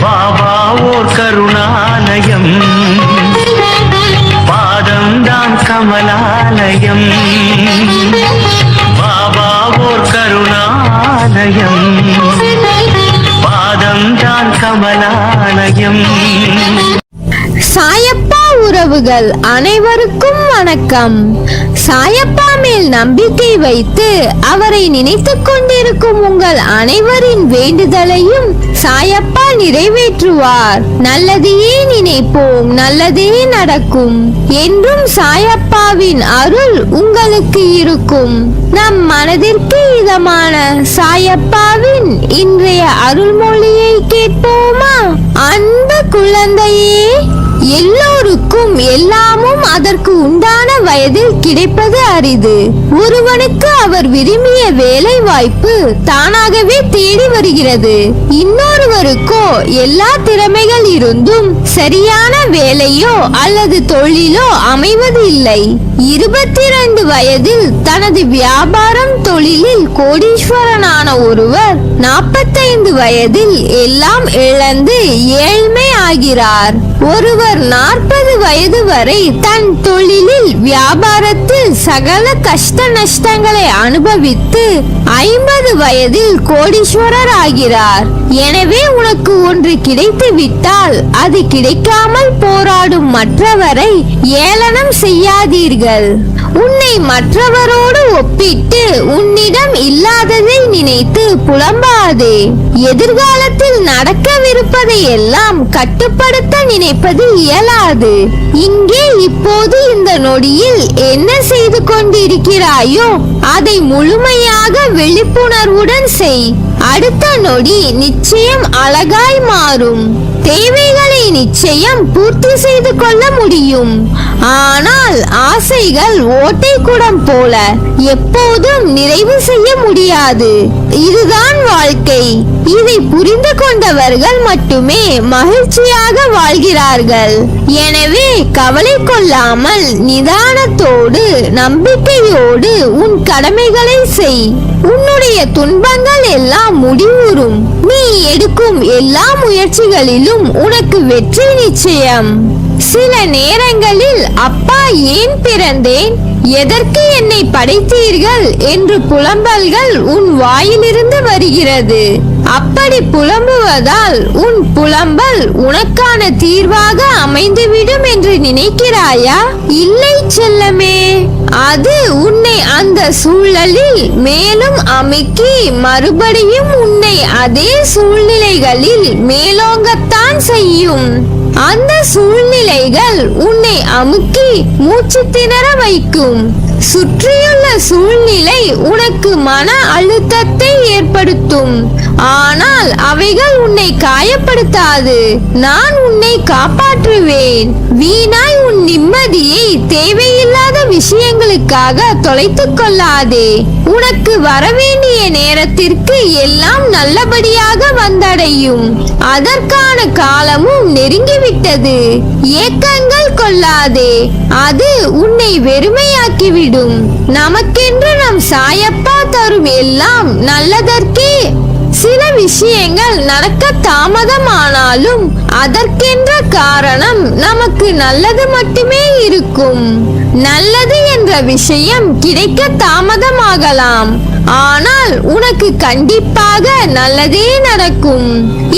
பாபா ஓர் கருணாலயம், பாதம்தான் கமலாலயம். பாபா ஓர் கருணாலயம், பாதம்தான் கமலாலயம். சாயப்பா உறவுகள் அனைவருக்கும் வணக்கம். சாயப்பா மேல் நம்பிக்கை வைத்து அவரை நினைத்துக் கொண்டிருக்கும் உங்கள் அனைவரின் வேண்டுதலையும் சாயப்பா நிறைவேற்றுவார். நல்லதையே நினைப்போம், நல்லதே நடக்கும் என்றும் சாயப்பாவின் அருள் உங்களுக்கு இருக்கும். நம் மனதிற்கு இதமான சாயப்பாவின் இன்றைய அருள்மொழியை கேட்போமா? அன்பு குழந்தையே, எல்லோருக்கும் எல்லாமும் அதற்கு உண்டான வயதில் கிடைப்பது அரிது. ஒருவனுக்கு அவர் விரும்பிய வேலை வாய்ப்பு தானாகவே தேடி வருகிறது. இன்னொருவருக்கோ எல்லா திறமைகள் இருந்தும் சரியான வேலையோ அல்லது தொழிலோ அமைவது இல்லை. 22 வயதில் தனது வியாபாரம் தொழிலில் கோடீஸ்வரனான ஒருவர் 45 வயதில் எல்லாம் இழந்து ஏழ்மை ஆகிறார். ஒருவர் 40 வயது வரை தன் தொழிலில் வியாபாரத்தில் சகல கஷ்ட நஷ்டங்களை அனுபவித்து 50 வயதில் கோடீஸ்வரர் ஆகிறார். எனவே உனக்கு ஒன்று கிடைத்து விட்டால் அது கிடைக்காமல் போராடும் மற்றவரை ஏளனம் செய்யாதீர்கள். உன்னை மற்றவரோடு ஒப்பிட்டு உன்னிடம் இல்லாததை நினைத்து புலம்பாதே. எதிர்காலத்தில் நடக்கவிருப்பதை எல்லாம் கட்டுப்படுத்த நினைப்பது இயலாது. இங்கே இப்போது இந்த நொடியில் என்ன செய்து கொண்டிருக்கிறாயோ அதை முழுமையாக விழிப்புணர்வுடன் செய். அடுத்த நொடி நிச்சயம் அழகாய் மாறும். தேவைகளை நிச்சயம் பூர்த்தி செய்து கொள்ள முடியும். ஆனால் ஆசைகள் ஓட்டை குடம் போல எப்போதும் நிறைவு செய்ய முடியாது. இதுதான் வாழ்க்கை. இதை புரிந்து கொண்டவர்கள் மட்டுமே மகிழ்ச்சியாக வாழ்கிறார்கள். எனவே கவலை கொள்ளாமல் நிதானத்தோடு நம்பிக்கையோடு உன் கடமைகளை செய். உன்னுடைய துன்பங்கள் எல்லாம் முடிவுறும். நீ எடுக்கும் எல்லா முயற்சிகளிலும் உனக்கு வெற்றி நிச்சயம். சில நேரங்களில் அப்பா ஏன் பிறந்தேன், எதற்கு என்னை படைத்தீர்கள் என்று புலம்பல்கள் உன் வாயிலிருந்து வருகிறது. அப்படி புலம்புவதால் உன் புலம்பல் உனக்கான தீர்வாக அமைந்துவிடும் என்று நினைக்கிறாயா? இல்லை செல்லமே, அது உன்னை அந்த சூழலில் மேலும் அமுக்கி மறுபடியும் உன்னை அதே சூழ்நிலைகளில் மேலோங்கத்தான் செய்யும். அந்த சூழ்நிலைகள் உன்னை அமுக்கி மூச்சு திணற வைக்கும். சுற்றியுள்ள சூழ்நிலை உனக்கு மன அழுத்தத்தை ஏற்படுத்தும். ஆனால் அவைகள் உன்னை காயப்படுத்தாது. நான் உன்னை காப்பாற்றுவேன். வீணாய் உன் நிம்மதியை தேவையில்லாத விஷயங்களுக்காக தொலைத்துக் கொள்ளாதே. உனக்கு வரவேண்டிய நேரத்திற்கு எல்லாம் நல்லபடியாக வந்தடையும். அதற்கான காலமும் நெருங்கிவிட்டது. ஏக்கங்கள் கொள்ளாதே, அது உன்னை வெறுமையாக்கிவிடும். நமக்கென்று நம் சாயப்பா தரும் எல்லாம் நல்லதற்கே. சில விஷயங்கள் நடக்க தாமதமானாலும் அதற்கென்ற காரணம் நமக்கு நல்லது மட்டுமே இருக்கும். நல்லது என்ற விஷயம் கிடைக்க தாமதமாகலாம், ஆனால் உனக்கு கண்டிப்பாக நல்லதே நடக்கும்.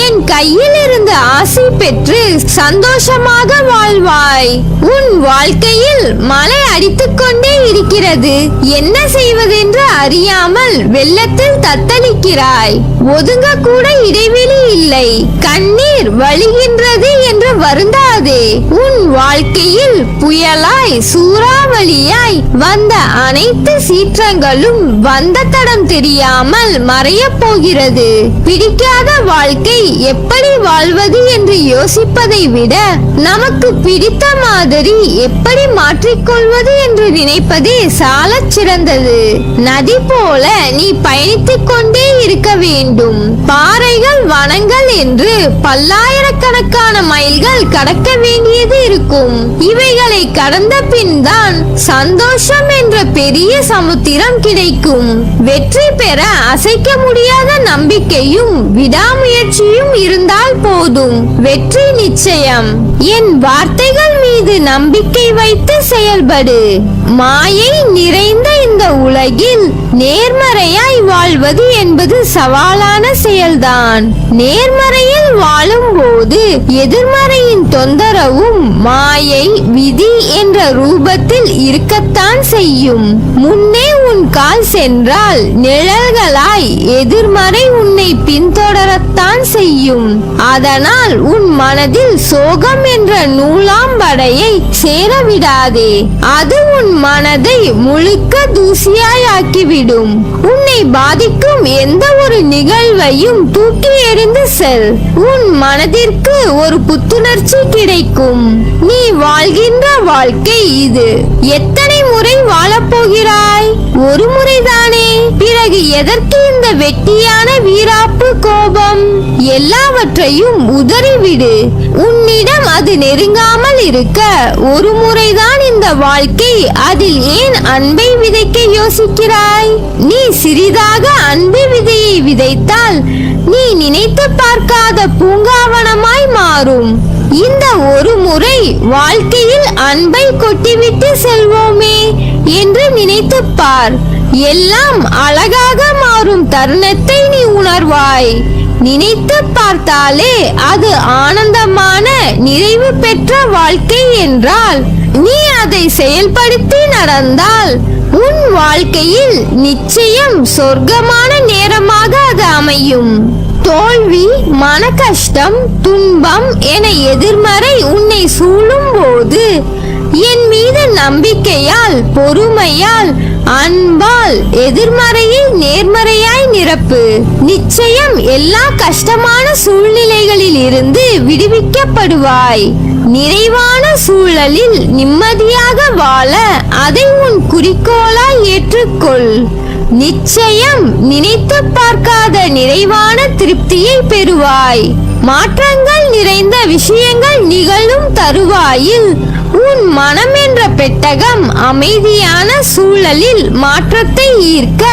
என் கையில் இருந்து ஆசை பெற்று சந்தோஷமாக வாழ்வாய். உன் வாழ்க்கையில் மழை அடித்துக் கொண்டே இருக்கிறது. என்ன செய்வதென்று அறியாமல் வெள்ளத்தில் தத்தளிக்கிறாய். ஒதுங்க கூட இடைவெளி இல்லை. கண்ணீர் வழிகின்றது என்று வருந்தாதே. உன் வாழ்க்கையில் புயலாய் சூறாவளியாய் வந்த அனைத்து சீற்றங்களும் வந்த தடம் தெரியாமல் மறைய போகிறது. பிடிக்காத வாழ்க்கை எப்படி வாழ்வது என்று யோசிப்பதை விட நமக்கு பிடித்த மாதிரி எப்படி மாற்றிக்கொள்வது என்று நினைப்பதே சாலச் சிறந்தது. நதி போல நீ பயணித்துக் கொண்டே இருக்க வேண்டும். பாறைகள் வனங்கள் என்று பல்லாயிரக்கணக்கான மைல்கள் நீங்கள் கடக்க வேண்டியது இருக்கும். இவைகளை கடந்த பின் தான் சந்தோஷம் என்ற பெரிய சமுத்திரம் கிடைக்கும். வெற்றி பெற அசைக்க முடியாத நம்பிக்கையும் விடாமுயற்சியும் இருந்தால் போதும், வெற்றி நிச்சயம். என் வார்த்தைகள் மீது நம்பிக்கை வைத்து செயல்படு. மாயை நிறைந்த இந்த உலகில் நேர்மறையாய் வாழ்வது என்பது சவாலான செயல்தான். நேர்மறையில் வாழும் போது எதிர்மறையின் தொந்தரவும் மாயை விதி என்ற ரூபத்தில் இருக்கத்தான் செய்யும். முன்னே உன் கால் சென்றால் நிழல்களாய் எதிர்மறை உன்னை பின்தொடரத்தான் செய்யும். அதனால் உன் மனதில் சோகம் என்ற நூலாம்படையை சேரவிடாதே. அது உன் மனதை முழுக்க தூசியாய் ஆக்கிவிடும். உன்னை பாதிக்கும் எந்த ஒரு நிகழ்வையும் தூக்கி எறிந்து செல். உன் மனதிற்கு ஒரு புத்துணர்ச்சி கிடைக்கும். நீ வாழ்கின்ற வாழ்க்கை இது. எத்தனை முறை வாழப்போகிறாய்? ஒரு முறைதானே. பிறகு எதற்கு இந்த வெட்டியான வீராப்பு கோபம்? எல்லாவற்றையும் உதறிவிடு. உன்னிடம் அது நெருங்காமல் இருக்க ஒரு முறைதான் இந்த வாழ்க்கை. அதில் ஏன் அன்பை விதைக்க யோசிக்கிறாய்? நீ சிறிதாக அன்பு விதையை விதைத்தால் நீ நினைத்து பார்க்காத பூங்காவனமாய் மாறும். இந்த ஒரு முறை வாழ்க்கையில் அன்பை கொட்டிவிட்டு செல்வோமே என்று நினைத்து பார். எல்லாம் அழகாக மாறும் தருணத்தை நீ உணர்வாய். நினைத்து பார்த்தாலே அது ஆனந்தமான நிறைவு பெற்ற வாழ்க்கை என்றால் நீ அதை செயல்படுத்தி நடந்தால் உன் வாழ்க்கையில் நிச்சயம் சொர்க்கமான நேரமாக அது அமையும். தோல்வி, மன கஷ்டம், துன்பம் என எதிர்மறை உன்னை சூழும் போது என் மீது நம்பிக்கையால், பொறுமையால், அன்பால் எதிர்மறையை நேர்மறையாய் நிரப்பு. நிச்சயம் எல்லா கஷ்டமான சூழ்நிலைகளில் இருந்து விடுவிக்கப்படுவாய். நிறைவான சூழலில் நிம்மதியாக வாழ அதை உன் குறிக்கோளாய் ஏற்றுக்கொள். நிச்சயம் நினைத்து பார்க்காத நிறைவான திருப்தியை பெறுவாய். மாற்றங்கள் நிறைந்த விஷயங்கள் நிகழும் தருவாயில் உன் மனம் என்ற பெட்டகம் அமைதியான சூழலில் மாற்றத்தை ஈர்க்க,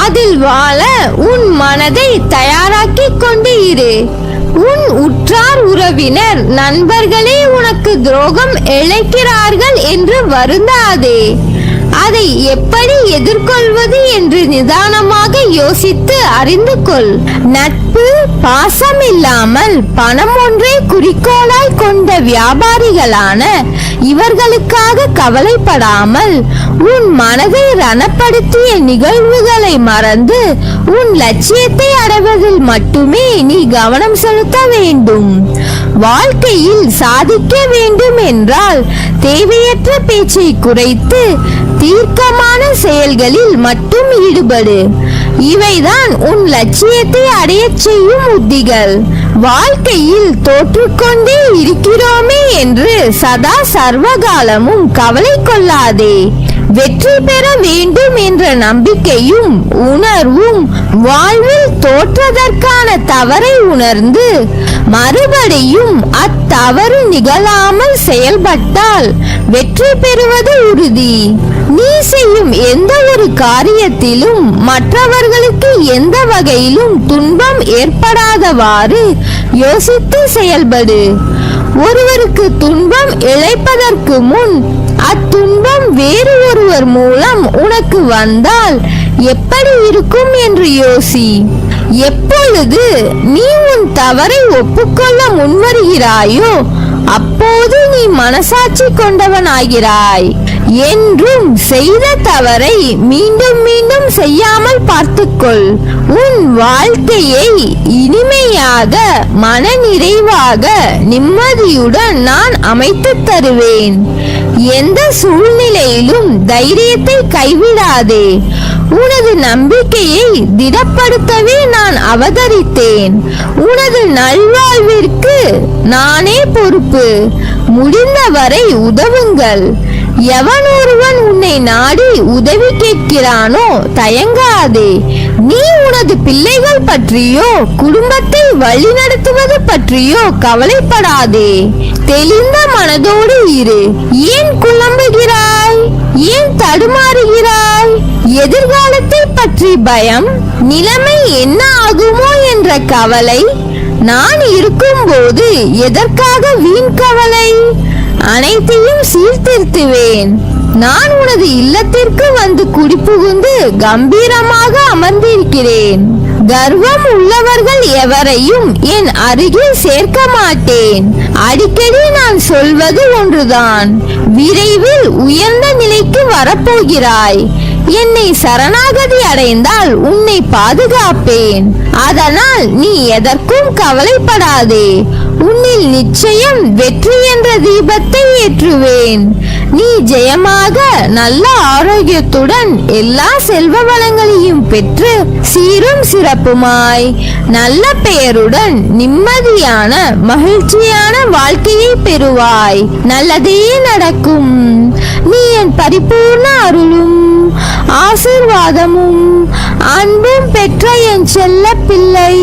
அதில் வாழ உன் மனதை தயாராக்கிக் கொண்டு இரு. உன் உற்றார் உறவினர் நண்பர்களே உனக்கு துரோகம் இழைக்கிறார்கள் என்று வருந்தாதே. அதை எப்படி எதிர்கொள்வது என்று நிதானமாக யோசித்து அறிந்து கொள். நட்பு, பாசம் இல்லாமல் பணம் ஒன்றே குறிக்கோளாய் கொண்ட வியாபாரிகளான இவர்களுக்காக கவலைப்படாமல் உன் மனதை ரணப்படுத்திய நிகழ்வுகளை மறந்து உன் லட்சியத்தை அடைவதில் மட்டுமே நீ கவனம் செலுத்த வேண்டும். வாழ்க்கையில் சாதிக்க வேண்டும் என்றால் தேவையற்ற பேச்சை குறைத்து தீர்க்கமான செயல்களில் மட்டும் ஈடுபடு. இவைதான் உன் லட்சியத்தை அடையச் செய்யும் உத்திகள். வாழ்க்கையில் தோற்றுக்கொண்டே இருக்கிறோமே என்று சதா சர்வகாலமும் கவலை கொள்ளாதே. வெற்றி பெற வேண்டும் என்ற நம்பிக்கையும் உணர்வும் வாழ்வில் தோற்றதற்கான தவறை உணர்ந்து மறுபடியும் அத்தவறு நிகழாமல் செயல்பட்டால் வெற்றி பெறுவது உறுதி. நீ செய்யும் எந்த ஒரு காரியத்திலும் மற்றவர்களுக்கு எந்த வகையிலும் துன்பம் ஏற்படாதவாறு யோசித்து செயல்படு. ஒருவருக்கு துன்பம் இழைப்பதற்கு முன் அத்துன்பம் வேறு ஒருவர் மூலம் உனக்கு வந்தால் எப்படி இருக்கும் என்று யோசி. எப்பொழுது நீ உன் தவறை ஒப்புக்கொள்ள முன்வருகிறாயோ அப்போது நீ மனசாட்சி கொண்டவனாகிறாய். என்றும் செய்த தவறை மீண்டும் மீண்டும் செய்யாமல் பார்த்துக்கொள். உன் வாழ்க்கையை இனிமையாக, மன நிறைவாக, நிம்மதியுடன் நான் அமைத்து தருவேன். எந்த சூழ்நிலையிலும் தைரியத்தை கைவிடாதே. உனது நம்பிக்கையை திடப்படுத்தவே நான் அவதரித்தேன். உனது நல்வாழ்விற்கு நானே பொறுப்பு. முடிந்தவரை உதவுங்கள். எவன் ஒருவன் உன்னை நாடி உதவி கேட்கிறானோ தயங்காதே. நீ உனது பிள்ளைகள் பற்றியோ குடும்பத்தை வழிநடத்துவது பற்றியோ கவலைப்படாதே. தெளிந்த மனதோடு இரு. ஏன் குழம்புகிறாய்? ஏன் தடுமாறுகிறாய்? எதிர்காலத்தை பற்றி பயம், நிலைமை என்ன ஆகுமோ என்ற கவலை. நான் இருக்கும்போது எதற்காக வீண் கவலை? அனைத்தையும் சீர்திருத்துவேன். நான் உனது இல்லத்திற்கு வந்து குடிபுகுந்து கம்பீரமாக அமர்ந்திருக்கிறேன். கர்வம் உள்ளவர்கள் எவரையும் என் அருகில் சேர்க்க மாட்டேன். அடிக்கடி நான் சொல்வது ஒன்றுதான், விரைவில் உயர்ந்த நிலைக்கு வரப்போகிறாய். என்னை சரணாகதி அடைந்தால் உன்னை பாதுகாப்பேன். அதனால் நீ எதற்கும் கவலைப்படாதே. உன்னில் நிச்சயம் வெற்றி என்ற தீபத்தை ஏற்றுவேன். நீ ஜெயமாக நல்ல ஆரோக்கியத்துடன் எல்லா செல்வ வளங்களையும் பெற்று சீரும் சிறப்புமாய் நல்ல பெயருடன் நிம்மதியான மகிழ்ச்சியான வாழ்க்கையை பெறுவாய். நல்லதே நடக்கும். நீ என் பரிபூர்ண அருளும் ஆசீர்வாதமும் அன்பும் பெற்ற என் செல்ல பிள்ளை.